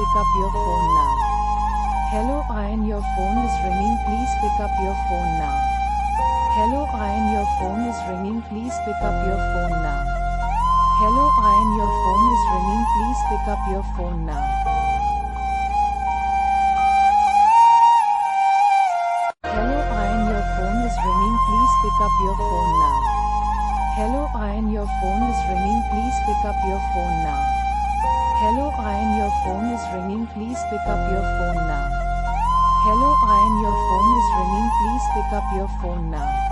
pick up your phone now. Hello Ayan, your phone is ringing, please pick up your phone now. Hello Ayan, your phone is ringing, please pick up your phone now. Hello Ayan, your phone is ringing, please pick up your phone now. Hello Ayan, your phone is ringing, please pick up your phone now. Hello Ayan, your phone is ringing, please pick up your phone now. Hello Ayan, your phone is ringing, please pick up your phone now. Hello Ayan, your phone is ringing, please pick up your phone now.